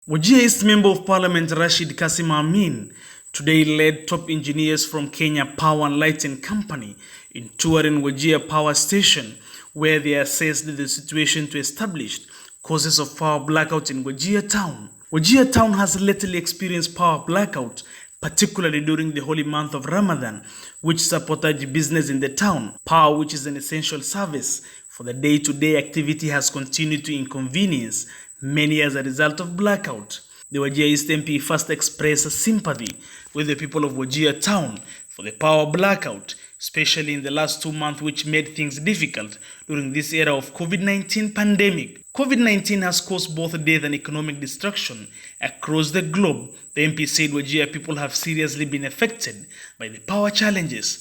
Wajir East Member of Parliament Rashid Kasim today led top engineers from Kenya Power and Lighting Company in touring Wajir Power Station, where they assessed the situation to establish causes of power blackout in Wajir Town. Wajir Town has lately experienced power blackout, particularly during the holy month of Ramadan, which supported business in the town. Power, which is an essential service for the day-to-day activity, has continued to inconvenience many as a result of blackout. The Wajir East MP first expressed sympathy with the people of Wajir Town for the power blackout, especially in the last 2 months, which made things difficult during this era of COVID-19 pandemic. COVID-19 has caused both death and economic destruction across the globe. The MP said Wajir people have seriously been affected by the power challenges.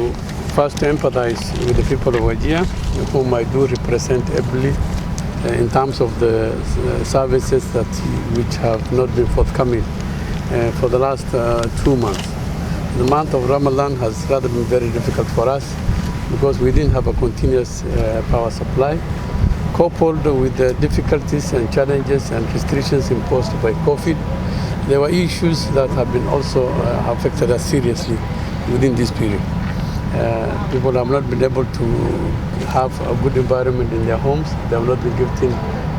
First, to empathize with the people of Wajir, whom I do represent ably, in terms of the services which have not been forthcoming for the last 2 months. The month of Ramadan has rather been very difficult for us because we didn't have a continuous power supply, coupled with the difficulties and challenges and restrictions imposed by COVID. There were issues that have been also affected us seriously within this period. People have not been able to have a good environment in their homes. They have not been given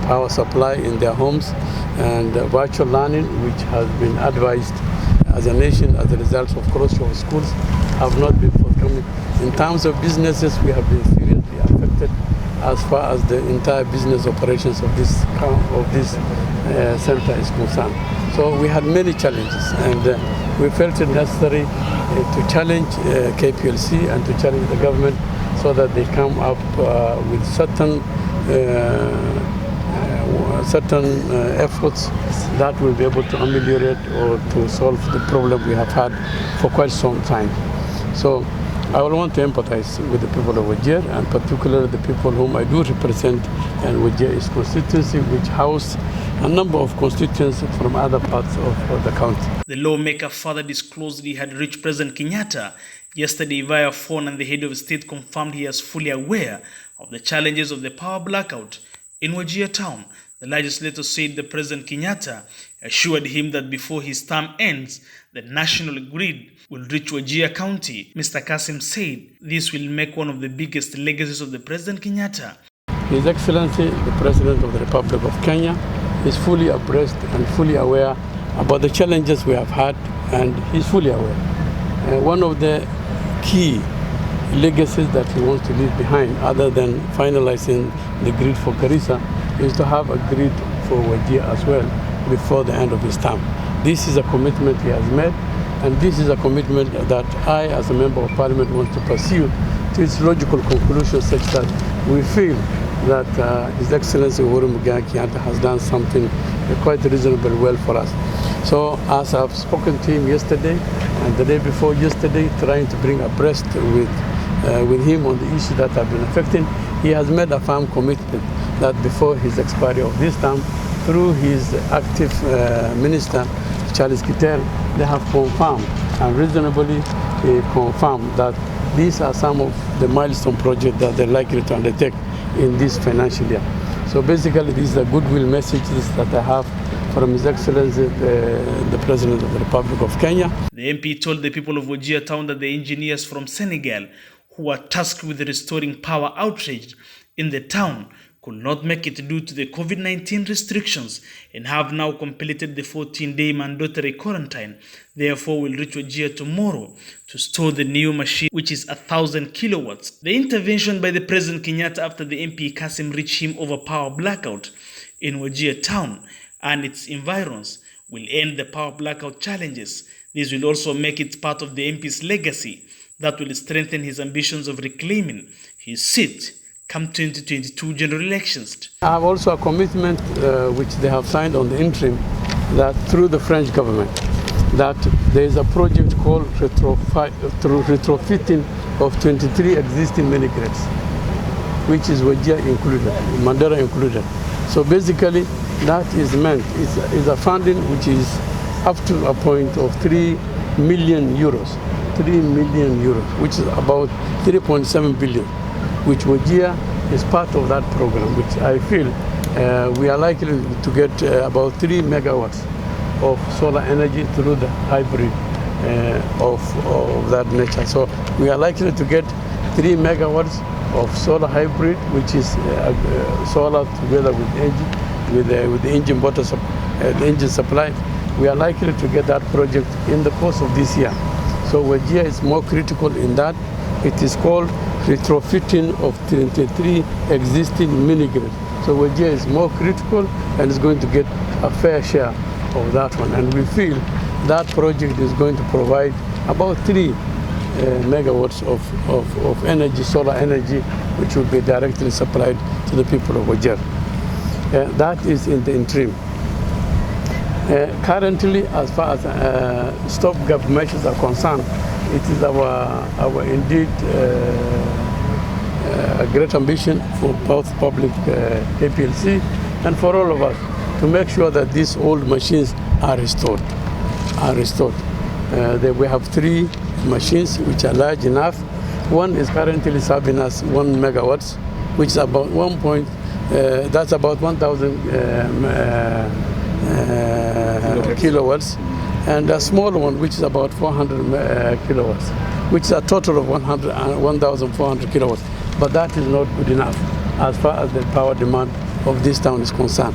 power supply in their homes, and virtual learning, which has been advised as a nation as a result of closure of schools, have not been forthcoming. In terms of businesses, we have been seriously affected as far as the entire business operations of this center is concerned. So we had many challenges, and we felt it necessary to challenge KPLC and to challenge the government so that they come up with certain efforts that will be able to ameliorate or to solve the problem we have had for quite some time. So I will want to empathize with the people of Wajir, and particularly the people whom I do represent, and Wajir is constituency, which house a number of constituents from other parts of the country. The lawmaker further disclosed he had reached President Kenyatta yesterday via phone, and the head of state confirmed he is fully aware of the challenges of the power blackout in Wajir Town. The legislator said the President Kenyatta assured him that before his term ends, the national grid will reach Wajir County. Mr. Kasim said this will make one of the biggest legacies of the President Kenyatta. His Excellency, the President of the Republic of Kenya, is fully abreast and fully aware about the challenges we have had, and he's fully aware. One of the key legacies that he wants to leave behind, other than finalizing the grid for Garissa, is to have a grid for Wajir as well before the end of his term. This is a commitment he has made, and this is a commitment that I, as a Member of Parliament, want to pursue to its logical conclusion, such that we feel that His Excellency Uhuru Kenyatta has done something quite reasonable well for us. So as I've spoken to him yesterday and the day before yesterday, trying to bring abreast with him on the issues that have been affecting, he has made a firm commitment that before his expiry of this term, through his active minister, Charles Kittel, they have confirmed and reasonably confirmed that these are some of the milestone projects that they're likely to undertake in this financial year. So basically, these are goodwill messages that I have from His Excellency, the President of the Republic of Kenya. The MP told the people of Wajir Town that the engineers from Senegal, who are tasked with restoring power outrage in the town, could not make it due to the COVID-19 restrictions and have now completed the 14-day mandatory quarantine. Therefore, will reach Wajir tomorrow to store the new machine, which is 1,000 kilowatts. The intervention by the President Kenyatta after the MP Kasim reached him over power blackout in Wajir Town and its environs will end the power blackout challenges. This will also make it part of the MP's legacy that will strengthen his ambitions of reclaiming his seat come 2022 general elections. I have also a commitment which they have signed on the interim, that through the French government, that there is a project called retrofitting of 23 existing mini grids, which is Wajir included, Mandera included. So basically, that is meant, is a funding which is up to a point of 3 million euros, which is about 3.7 billion. Which Wajir is part of that program, which I feel we are likely to get about 3 megawatts of solar energy through the hybrid of that nature. So we are likely to get 3 megawatts of solar hybrid, which is solar together with the engine the engine supply. We are likely to get that project in the course of this year. So Wajir is more critical in that. It is called retrofitting of 23 existing mini-grids. So Wajir is more critical and is going to get a fair share of that one. And we feel that project is going to provide about 3 megawatts of energy, solar energy, which will be directly supplied to the people of Wajir. That is in the interim. Currently, as far as stopgap measures are concerned, it is our indeed a great ambition for both public KPLC and for all of us to make sure that these old machines are restored. We have 3 machines which are large enough. One is currently serving us 1 megawatts, which is about that's about 1,000 kilowatts, and a small one which is about 400 kilowatts, which is a total of 1,400 kilowatts. But that is not good enough as far as the power demand of this town is concerned.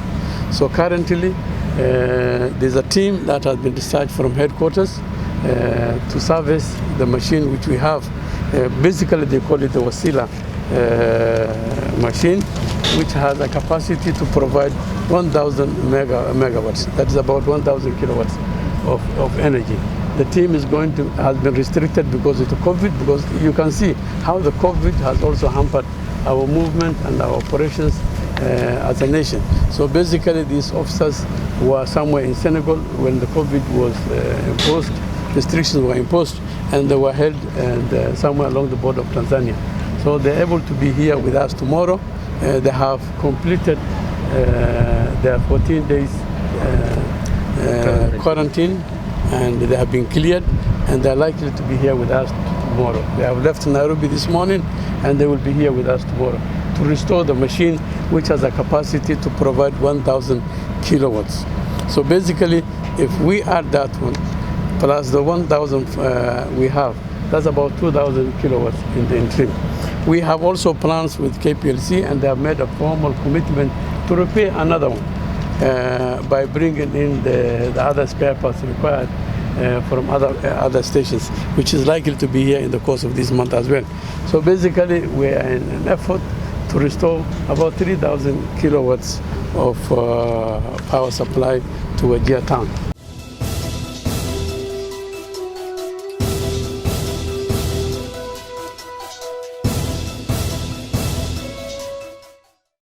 So currently, there's a team that has been discharged from headquarters to service the machine which we have. Basically, they call it the Wasila machine, which has a capacity to provide 1,000 megawatts. That is about 1,000 kilowatts of energy. The team has been restricted because of the COVID, because you can see how the COVID has also hampered our movement and our operations as a nation. So basically, these officers were somewhere in Senegal when the COVID was imposed, restrictions were imposed, and they were held somewhere along the border of Tanzania. So they're able to be here with us tomorrow. They have completed their 14 days quarantine, and they have been cleared, and they're likely to be here with us tomorrow. They have left Nairobi this morning, and they will be here with us tomorrow to restore the machine, which has a capacity to provide 1,000 kilowatts. So basically, if we add that one, plus the 1,000 we have, that's about 2,000 kilowatts in the interim. We have also plans with KPLC, and they have made a formal commitment to repair another one by bringing in the other spare parts required from other stations, which is likely to be here in the course of this month as well. So basically, we are in an effort to restore about 3,000 kilowatts of power supply to Wajir town.